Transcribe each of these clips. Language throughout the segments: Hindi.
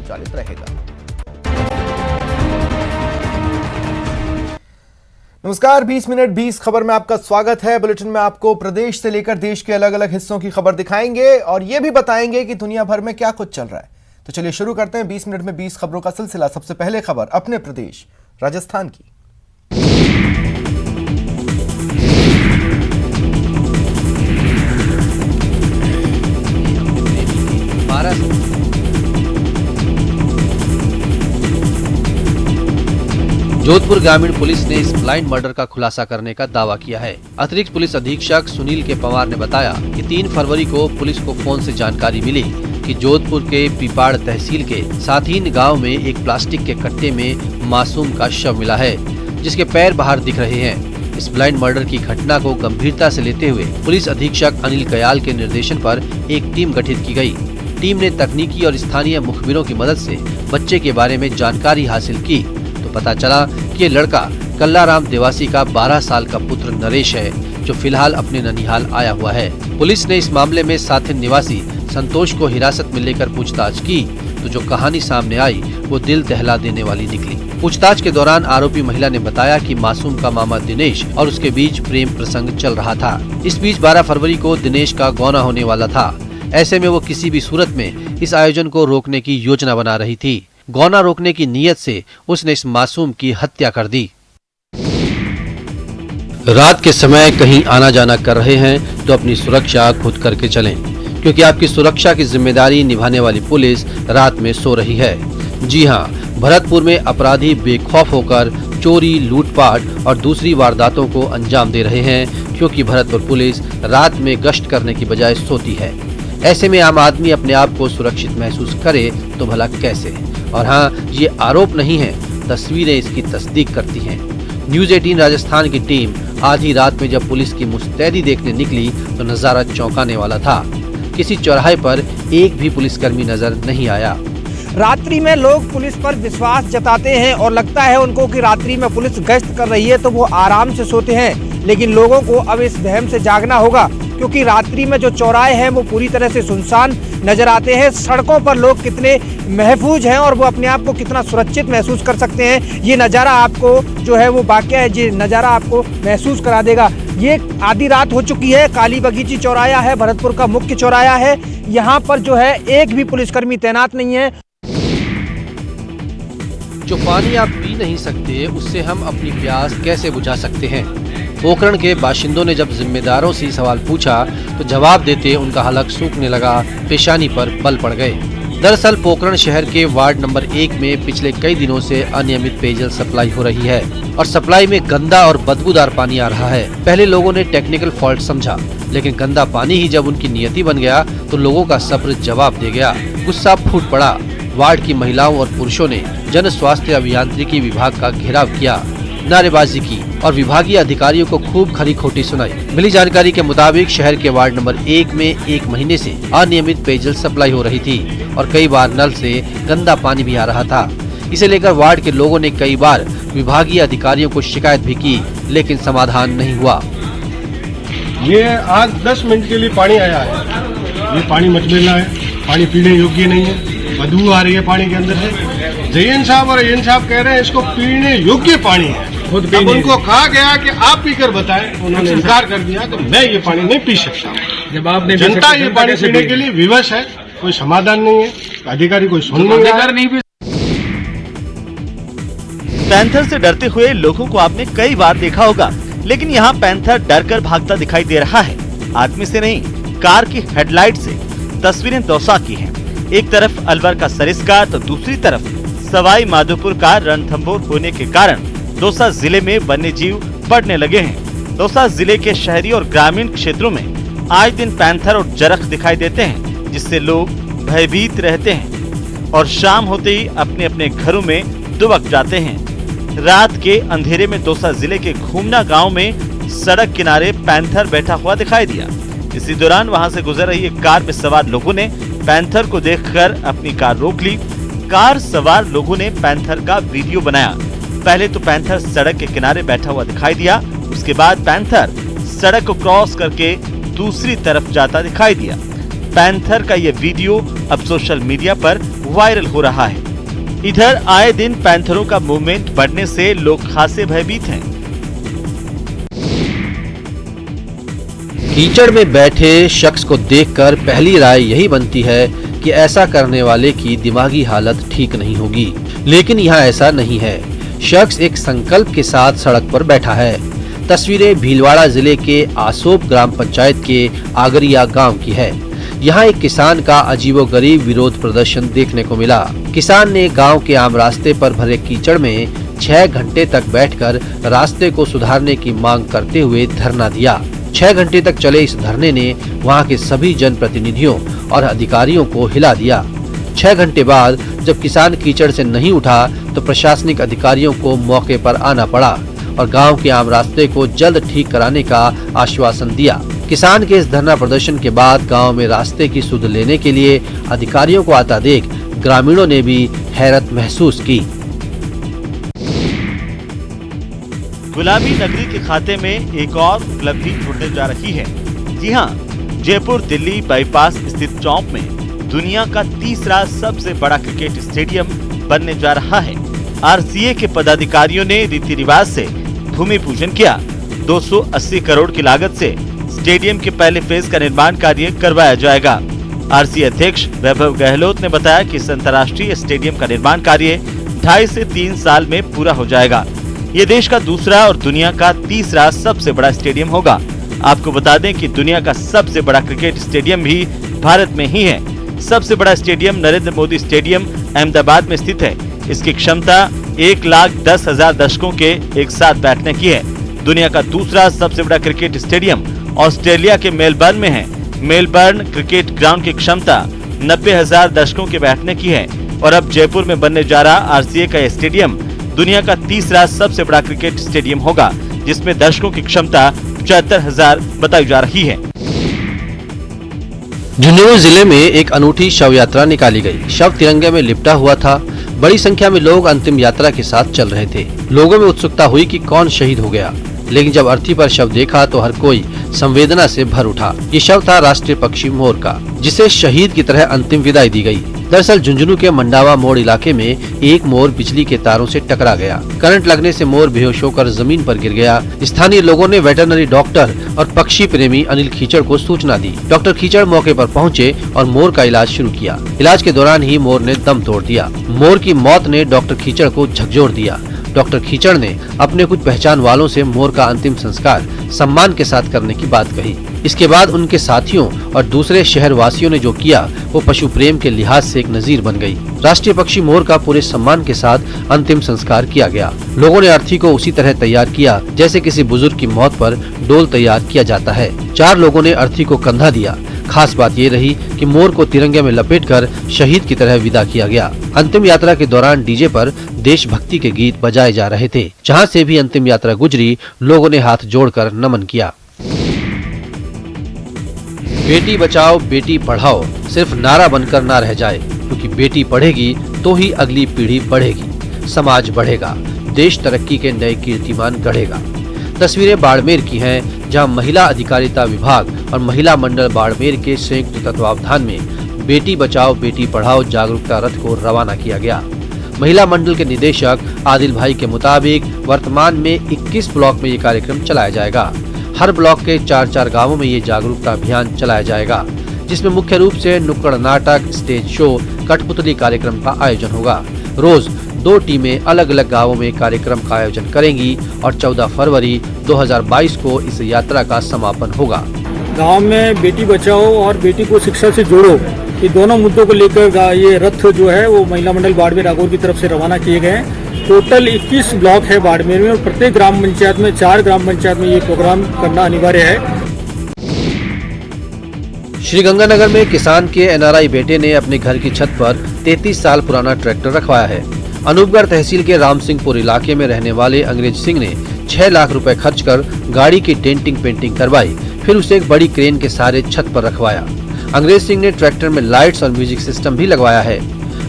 संचालित रहेगा। नमस्कार, 20 मिनट 20 खबर में आपका स्वागत है। बुलेटिन में आपको प्रदेश से लेकर देश के अलग अलग हिस्सों की खबर दिखाएंगे और यह भी बताएंगे कि दुनिया भर में क्या कुछ चल रहा है। तो चलिए शुरू करते हैं 20 मिनट में 20 खबरों का सिलसिला। सबसे पहले खबर अपने प्रदेश राजस्थान की। जोधपुर ग्रामीण पुलिस ने इस ब्लाइंड मर्डर का खुलासा करने का दावा किया है। अतिरिक्त पुलिस अधीक्षक सुनील के पवार ने बताया कि 3 फरवरी को पुलिस को फोन से जानकारी मिली कि जोधपुर के पिपाड़ तहसील के साथीन गांव में एक प्लास्टिक के कट्टे में मासूम का शव मिला है, जिसके पैर बाहर दिख रहे हैं। इस ब्लाइंड मर्डर की घटना को गंभीरता से लेते हुए पुलिस अधीक्षक अनिल कयाल के निर्देशन पर एक टीम गठित की गई। टीम ने तकनीकी और स्थानीय मुखबिरों की मदद से बच्चे के बारे में जानकारी हासिल की तो पता चला कि ये लड़का कल्लाराम देवासी का 12 साल का पुत्र नरेश है, जो फिलहाल अपने ननिहाल आया हुआ है। पुलिस ने इस मामले में साथिन निवासी संतोष को हिरासत में लेकर पूछताछ की तो जो कहानी सामने आई वो दिल दहला देने वाली निकली। पूछताछ के दौरान आरोपी महिला ने बताया कि मासूम का मामा दिनेश और उसके बीच प्रेम प्रसंग चल रहा था। इस बीच 12 फरवरी को दिनेश का गौना होने वाला था। ऐसे में वो किसी भी सूरत में इस आयोजन को रोकने की योजना बना रही थी। गौना रोकने की नीयत से उसने इस मासूम की हत्या कर दी। रात के समय कहीं आना जाना कर रहे हैं तो अपनी सुरक्षा खुद करके चलें, क्योंकि आपकी सुरक्षा की जिम्मेदारी निभाने वाली पुलिस रात में सो रही है। जी हाँ, भरतपुर में अपराधी बेखौफ होकर चोरी, लूटपाट और दूसरी वारदातों को अंजाम दे रहे हैं, क्योंकि भरतपुर पुलिस रात में गश्त करने की बजाय सोती है। ऐसे में आम आदमी अपने आप को सुरक्षित महसूस करे तो भला कैसे। और हाँ, ये आरोप नहीं है, तस्वीरें इसकी तस्दीक करती हैं। न्यूज़ 18 राजस्थान की टीम आधी रात में जब पुलिस की मुस्तैदी देखने निकली तो नजारा चौंकाने वाला था। किसी चौराहे पर एक भी पुलिसकर्मी नजर नहीं आया। रात्रि में लोग पुलिस पर विश्वास जताते हैं और लगता है उनको कि रात्रि में पुलिस गश्त कर रही है तो वो आराम से सोते हैं, लेकिन लोगों को अब इस वहम से जागना होगा, क्योंकि रात्रि में जो चौराहे हैं वो पूरी तरह से सुनसान नजर आते हैं। सड़कों पर लोग कितने महफूज हैं और वो अपने आप को कितना सुरक्षित महसूस कर सकते हैं, ये नज़ारा आपको जो है वो वाकया है, ये नज़ारा आपको महसूस करा देगा। ये आधी रात हो चुकी है, काली बगीची चौराया है, भरतपुर का मुख्य चौराया है। यहाँ पर जो है एक भी पुलिसकर्मी तैनात नहीं है। जो पानी आप पी नहीं सकते उससे हम अपनी प्यास कैसे बुझा सकते हैं। पोखरण के बाशिंदों ने जब जिम्मेदारों से सवाल पूछा तो जवाब देते उनका हलक सूखने लगा, पेशानी पर बल पड़ गए। दरअसल पोखरण शहर के वार्ड नंबर 1 में पिछले कई दिनों से अनियमित पेयजल सप्लाई हो रही है और सप्लाई में गंदा और बदबूदार पानी आ रहा है। पहले लोगों ने टेक्निकल फॉल्ट समझा, लेकिन गंदा पानी ही जब उनकी नियति बन गया तो लोगों का सब्र जवाब दे गया। गुस्सा फूट पड़ा। वार्ड की महिलाओं और पुरुषों ने जन स्वास्थ्य अभियांत्रिकी विभाग का घेराव किया, नारेबाजी की और विभागीय अधिकारियों को खूब खरी खोटी सुनाई। मिली जानकारी के मुताबिक शहर के वार्ड नंबर 1 में 1 महीने से अनियमित पेयजल सप्लाई हो रही थी और कई बार नल से गंदा पानी भी आ रहा था। इसे लेकर वार्ड के लोगों ने कई बार विभागीय अधिकारियों को शिकायत भी की, लेकिन समाधान नहीं हुआ। ये आज 10 मिनट के लिए पानी आया है, ये पानी मचमेला है, पानी पीने योग्य नहीं है, बदबू आ रही है पानी के अंदर से। जयन साहब और अयन साहब कह रहे हैं इसको पीने योग्य पानी है। अब उनको कहा गया कि आप पीकर बताएं, उन्होंने इनकार कर दिया तो मैं ये पानी नहीं पी सकता। जब आपने जनता ये पानी पीने के लिए विवश है, कोई समाधान नहीं है, अधिकारी कोई सुन नहीं। पैंथर से डरते हुए लोगों को आपने कई बार देखा होगा, लेकिन यहाँ पैंथर डरकर भागता दिखाई दे रहा है। आदमी से नहीं, कार की हेडलाइट से। तस्वीरें दौसा की हैं। एक तरफ अलवर का सरिस्का तो दूसरी तरफ सवाई माधोपुर का रणथंभौर होने के कारण दौसा जिले में वन्य जीव बढ़ने लगे हैं। दौसा जिले के शहरी और ग्रामीण क्षेत्रों में आए दिन पैंथर और जरख दिखाई देते हैं, जिससे लोग भयभीत रहते हैं और शाम होते ही अपने अपने घरों में दुबक जाते हैं। रात के अंधेरे में दौसा जिले के घूमना गांव में सड़क किनारे पैंथर बैठा हुआ दिखाई दिया। इसी दौरान वहां से गुजर रही एक कार में सवार लोगों ने पैंथर को देखकर अपनी कार रोक ली। कार सवार लोगों ने पैंथर का वीडियो बनाया। पहले तो पैंथर सड़क के किनारे बैठा हुआ दिखाई दिया, उसके बाद पैंथर सड़क को क्रॉस करके दूसरी तरफ जाता दिखाई दिया। पैंथर का ये वीडियो अब सोशल मीडिया पर वायरल हो रहा है। इधर आए दिन पैंथरों का मूवमेंट बढ़ने से लोग खासे भयभीत हैं। कीचड़ में बैठे शख्स को देखकर पहली राय यही बनती है कि ऐसा करने वाले की दिमागी हालत ठीक नहीं होगी, लेकिन यहाँ ऐसा नहीं है। शख्स एक संकल्प के साथ सड़क पर बैठा है। तस्वीरें भीलवाड़ा जिले के आसोप ग्राम पंचायत के आगरिया गांव की है। यहाँ एक किसान का अजीबोगरीब विरोध प्रदर्शन देखने को मिला। किसान ने गांव के आम रास्ते पर भरे कीचड़ में 6 घंटे तक बैठकर रास्ते को सुधारने की मांग करते हुए धरना दिया। 6 घंटे तक चले इस धरने ने वहां के सभी जनप्रतिनिधियों और अधिकारियों को हिला दिया। 6 घंटे बाद जब किसान कीचड़ से नहीं उठा तो प्रशासनिक अधिकारियों को मौके पर आना पड़ा और गांव के आम रास्ते को जल्द ठीक कराने का आश्वासन दिया। किसान के इस धरना प्रदर्शन के बाद गांव में रास्ते की सुध लेने के लिए अधिकारियों को आता देख ग्रामीणों ने भी हैरत महसूस की। गुलाबी नगरी के खाते में एक और उपलब्धि जुड़ने जा रही है। जी हां, जयपुर दिल्ली बाईपास स्थित चौक में दुनिया का तीसरा सबसे बड़ा क्रिकेट स्टेडियम बनने जा रहा है। आरसीए के पदाधिकारियों ने रीति रिवाज से भूमि पूजन किया। 280 करोड़ की लागत से स्टेडियम के पहले फेज का निर्माण कार्य करवाया जाएगा। आरसीए अध्यक्ष वैभव गहलोत ने बताया कि इस अंतर्राष्ट्रीय स्टेडियम का निर्माण कार्य 2.5 से 3 साल में पूरा हो जाएगा। ये देश का दूसरा और दुनिया का तीसरा सबसे बड़ा स्टेडियम होगा। आपको बता दें कि दुनिया का सबसे बड़ा क्रिकेट स्टेडियम भी भारत में ही है। सबसे बड़ा स्टेडियम नरेंद्र मोदी स्टेडियम अहमदाबाद में स्थित है। इसकी क्षमता 1,10,000 दर्शकों के एक साथ बैठने की है। दुनिया का दूसरा सबसे बड़ा क्रिकेट स्टेडियम ऑस्ट्रेलिया के मेलबर्न में है। मेलबर्न क्रिकेट ग्राउंड की क्षमता 90,000 दर्शकों के बैठने की है और अब जयपुर में बनने जा रहा आरसीए का यह स्टेडियम दुनिया का तीसरा सबसे बड़ा क्रिकेट स्टेडियम होगा, जिसमें दर्शकों की क्षमता 75,000 बताई जा रही है। झुंझुनू जिले में एक अनूठी शव यात्रा निकाली गई। शव तिरंगे में लिपटा हुआ था। बड़ी संख्या में लोग अंतिम यात्रा के साथ चल रहे थे। लोगों में उत्सुकता हुई कि कौन शहीद हो गया, लेकिन जब अर्थी पर शव देखा तो हर कोई संवेदना से भर उठा। ये शव था राष्ट्रीय पक्षी मोर का, जिसे शहीद की तरह अंतिम विदाई दी गई। दरअसल झुंझुनू के मंडावा मोड़ इलाके में एक मोर बिजली के तारों से टकरा गया। करंट लगने से मोर बेहोश होकर जमीन पर गिर गया। स्थानीय लोगों ने वेटरनरी डॉक्टर और पक्षी प्रेमी अनिल खीचड़ को सूचना दी। डॉक्टर खीचड़ मौके पर पहुंचे और मोर का इलाज शुरू किया। इलाज के दौरान ही मोर ने दम तोड़ दिया। मोर की मौत ने डॉक्टर खीचड़ को झकझोर दिया। डॉक्टर खीचड़ ने अपने कुछ पहचान वालों से मोर का अंतिम संस्कार सम्मान के साथ करने की बात कही। इसके बाद उनके साथियों और दूसरे शहर वासियों ने जो किया वो पशु प्रेम के लिहाज से एक नजीर बन गई। राष्ट्रीय पक्षी मोर का पूरे सम्मान के साथ अंतिम संस्कार किया गया। लोगों ने अर्थी को उसी तरह तैयार किया जैसे किसी बुजुर्ग की मौत पर डोल तैयार किया जाता है। 4 लोगों ने अर्थी को कंधा दिया। खास बात ये रही कि मोर को तिरंगे में लपेटकर शहीद की तरह विदा किया गया। अंतिम यात्रा के दौरान डीजे पर देशभक्ति के गीत बजाए जा रहे थे। जहां से भी अंतिम यात्रा गुजरी, लोगों ने हाथ जोड़कर नमन किया। बेटी बचाओ बेटी पढ़ाओ सिर्फ नारा बनकर ना रह जाए, क्योंकि बेटी पढ़ेगी तो ही अगली पीढ़ी बढ़ेगी, समाज बढ़ेगा, देश तरक्की के नए कीर्तिमान गढ़ेगा। तस्वीरें बाड़मेर की हैं, जहां महिला अधिकारिता विभाग और महिला मंडल बाड़मेर के संयुक्त तत्वावधान में बेटी बचाओ बेटी पढ़ाओ जागरूकता रथ को रवाना किया गया। महिला मंडल के निदेशक आदिल भाई के मुताबिक वर्तमान में 21 ब्लॉक में ये कार्यक्रम चलाया जाएगा। हर ब्लॉक के 4-4 गांवों में ये जागरूकता अभियान चलाया जाएगा, जिसमें मुख्य रूप से नुक्कड़ नाटक, स्टेज शो, कठपुतली कार्यक्रम का आयोजन होगा। रोज 2 टीमें अलग अलग गांवों में कार्यक्रम का आयोजन करेंगी और 14 फरवरी 2022 को इस यात्रा का समापन होगा। गांव में बेटी बचाओ और बेटी को शिक्षा से जोड़ो, ये दोनों मुद्दों को लेकर ये रथ जो है वो महिला मंडल बाड़मेर नागौर की तरफ से रवाना किए गए हैं। टोटल 21 ब्लॉक है बाड़मेर में और प्रत्येक ग्राम पंचायत में 4 ग्राम पंचायत में ये प्रोग्राम करना अनिवार्य है। श्रीगंगानगर में किसान के एनआरआई बेटे ने अपने घर की छत पर 33 साल पुराना ट्रैक्टर रखवाया है। अनूपगढ़ तहसील के रामसिंहपुर इलाके में रहने वाले अंग्रेज सिंह ने 6 लाख रुपए खर्च कर गाड़ी की डेंटिंग पेंटिंग करवाई, फिर उसे एक बड़ी क्रेन के सहारे छत पर रखवाया। अंग्रेज सिंह ने ट्रैक्टर में लाइट्स और म्यूजिक सिस्टम भी लगवाया है।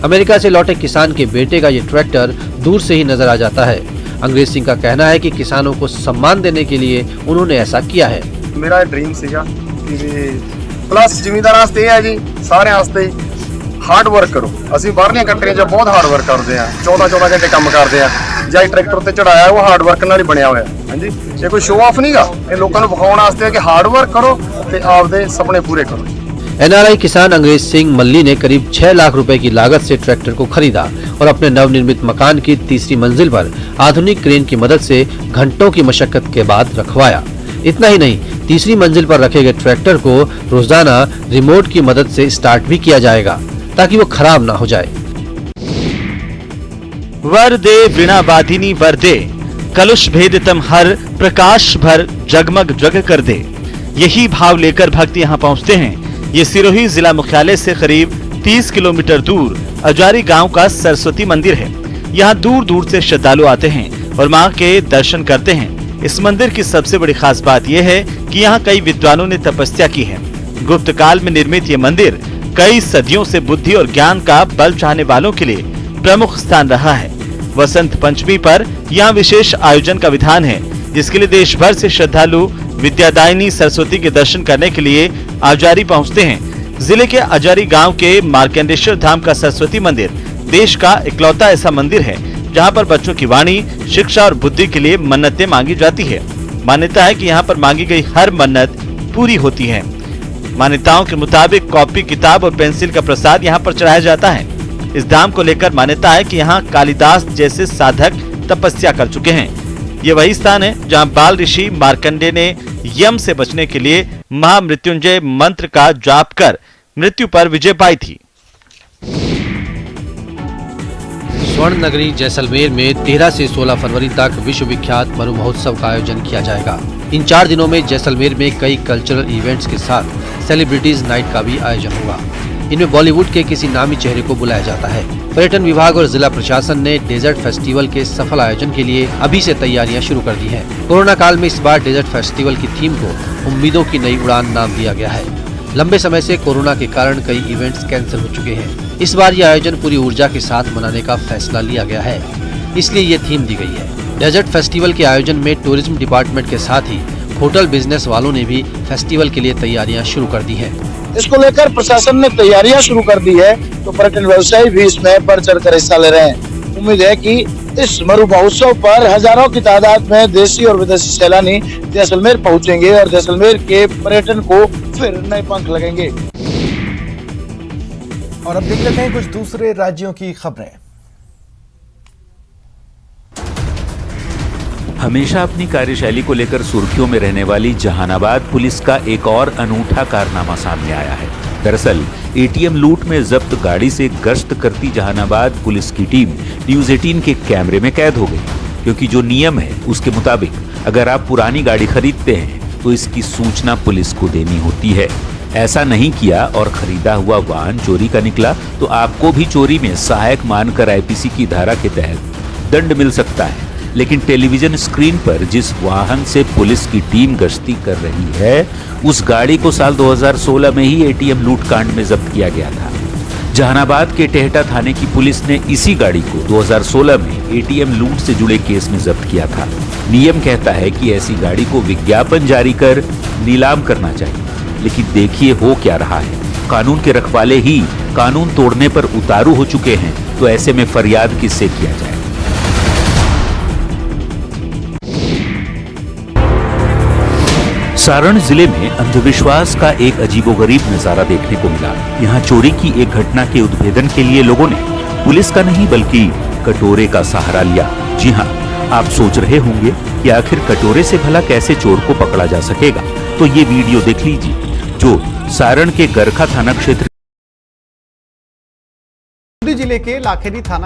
अमेरिका से लौटे किसान के बेटे का ये ट्रैक्टर दूर से ही नजर आ जाता है। अंग्रेज सिंह का कहना है कि किसानों को सम्मान देने के लिए उन्होंने ऐसा किया है। मेरा ड्रीम ਸੀਗਾ कि ਪਲੱਸ ਜ਼ਿਮੀਂਦਾਰਾਂ ਵਾਸਤੇ ਇਹ ਹੈ ਜੀ, ਸਾਰਿਆਂ ਵਾਸਤੇ ਹਾਰਡ ਵਰਕ ਕਰੋ। ਅਸੀਂ ਬਾਹਰਲੀਆਂ ਕੰਟਰੀਆਂ 'ਚ ਬਹੁਤ ਹਾਰਡ ਵਰਕ ਕਰਦੇ ਆ, 14-14 ਘੰਟੇ ਕੰਮ ਕਰਦੇ ਆ। ਜਾਂ ਟਰੈਕਟਰ ਤੇ ਚੜਾਇਆ ਉਹ ਹਾਰਡ ਵਰਕ ਨਾਲ ਹੀ ਬਣਿਆ ਹੋਇਆ। ਹਾਂਜੀ, ਇਹ ਕੋਈ ਸ਼ੋਅ ਆਫ ਨਹੀਂਗਾ, ਇਹ ਲੋਕਾਂ ਨੂੰ ਵਿਖਾਉਣ ਵਾਸਤੇ ਕਿ ਹਾਰਡ ਵਰਕ ਕਰੋ ਤੇ ਆਪਦੇ ਸੁਪਨੇ ਪੂਰੇ ਕਰੋ। एनआरआई किसान अंग्रेज सिंह मल्ली ने करीब 6 लाख रुपए की लागत से ट्रैक्टर को खरीदा और अपने नवनिर्मित मकान की तीसरी मंजिल पर आधुनिक क्रेन की मदद से घंटों की मशक्कत के बाद रखवाया। इतना ही नहीं, तीसरी मंजिल पर रखे गए ट्रैक्टर को रोजाना रिमोट की मदद से स्टार्ट भी किया जाएगा ताकि वो खराब न हो जाए। वरदे वीणा वादिनी वरदे, कलुष भेदितम हर, प्रकाश भर जगमग जग कर दे। यही भाव लेकर भक्त यहाँ पहुँचते हैं। ये सिरोही जिला मुख्यालय से करीब 30 किलोमीटर दूर अजारी गांव का सरस्वती मंदिर है। यहाँ दूर दूर से श्रद्धालु आते हैं और मां के दर्शन करते हैं। इस मंदिर की सबसे बड़ी खास बात यह है कि यहाँ कई विद्वानों ने तपस्या की है। गुप्त काल में निर्मित ये मंदिर कई सदियों से बुद्धि और ज्ञान का बल चाहने वालों के लिए प्रमुख स्थान रहा है। वसंत पंचमी पर यहाँ विशेष आयोजन का विधान है, जिसके लिए देश भर से श्रद्धालु विद्यादायिनी सरस्वती के दर्शन करने के लिए अजारी पहुंचते हैं। जिले के अजारी गांव के मार्कंडेश्वर धाम का सरस्वती मंदिर देश का इकलौता ऐसा मंदिर है जहां पर बच्चों की वाणी, शिक्षा और बुद्धि के लिए मन्नतें मांगी जाती है। मान्यता है कि यहां पर मांगी गई हर मन्नत पूरी होती है। मान्यताओं के मुताबिक कॉपी, किताब और पेंसिल का प्रसाद यहाँ पर चढ़ाया जाता है। इस धाम को लेकर मान्यता है कि यहाँ कालिदास जैसे साधक तपस्या कर चुके हैं। ये वही स्थान है जहां बाल ऋषि मार्कंडे ने यम से बचने के लिए महामृत्युंजय मंत्र का जाप कर मृत्यु पर विजय पाई थी। स्वर्ण नगरी जैसलमेर में 13 से 16 फरवरी तक विश्व विख्यात मरु महोत्सव का आयोजन किया जाएगा। इन 4 दिनों में जैसलमेर में कई कल्चरल इवेंट्स के साथ सेलिब्रिटीज नाइट का भी आयोजन होगा। इनमें बॉलीवुड के किसी नामी चेहरे को बुलाया जाता है। पर्यटन विभाग और जिला प्रशासन ने डेजर्ट फेस्टिवल के सफल आयोजन के लिए अभी से तैयारियां शुरू कर दी हैं। कोरोना काल में इस बार डेजर्ट फेस्टिवल की थीम को उम्मीदों की नई उड़ान नाम दिया गया है। लंबे समय से कोरोना के कारण कई इवेंट्स कैंसिल हो चुके हैं। इस बार यह आयोजन पूरी ऊर्जा के साथ मनाने का फैसला लिया गया है, इसलिए ये थीम दी गई है। डेजर्ट फेस्टिवल के आयोजन में टूरिज्म डिपार्टमेंट के साथ ही होटल बिजनेस वालों ने भी फेस्टिवल के लिए तैयारियां शुरू कर दी हैं। इसको लेकर प्रशासन ने तैयारियां शुरू कर दी है, तो पर्यटन व्यवसायी भी इसमें बढ़ चढ़ कर हिस्सा ले रहे हैं। उम्मीद है कि इस मरु महोत्सव पर हजारों की तादाद में देशी और विदेशी सैलानी जैसलमेर पहुंचेंगे और जैसलमेर के पर्यटन को फिर नए पंख लगेंगे। और अब देख लेते हैं कुछ दूसरे राज्यों की खबरें। हमेशा अपनी कार्यशैली को लेकर सुर्खियों में रहने वाली जहानाबाद पुलिस का एक और अनूठा कारनामा सामने आया है। दरअसल एटीएम लूट में जब्त गाड़ी से गश्त करती जहानाबाद पुलिस की टीम न्यूज़ 18 के कैमरे में कैद हो गई, क्योंकि जो नियम है उसके मुताबिक अगर आप पुरानी गाड़ी खरीदते हैं तो इसकी सूचना पुलिस को देनी होती है। ऐसा नहीं किया और खरीदा हुआ वाहन चोरी का निकला तो आपको भी चोरी में सहायक मानकर आईपीसी की धारा के तहत दंड मिल सकता है। लेकिन टेलीविजन स्क्रीन पर जिस वाहन से पुलिस की टीम गश्ती कर रही है, उस गाड़ी को साल 2016 में ही एटीएम लूटकांड में जब्त किया गया था। जहानाबाद के टेहटा थाने की पुलिस ने इसी गाड़ी को 2016 में एटीएम लूट से जुड़े केस में जब्त किया था। नियम कहता है कि ऐसी गाड़ी को विज्ञापन जारी कर नीलाम करना चाहिए, लेकिन देखिए हो क्या रहा है। कानून के रखवाले ही कानून तोड़ने पर उतारू हो चुके हैं, तो ऐसे में फरियाद किससे किया जाए। सारण जिले में अंधविश्वास का एक अजीबोगरीब नजारा देखने को मिला। यहाँ चोरी की एक घटना के उद्भेदन के लिए लोगों ने पुलिस का नहीं बल्कि कटोरे का सहारा लिया। जी हाँ, आप सोच रहे होंगे कि आखिर कटोरे से भला कैसे चोर को पकड़ा जा सकेगा, तो ये वीडियो देख लीजिए जो सारण के गरखा थाना क्षेत्र जिले के लाखेरी थाना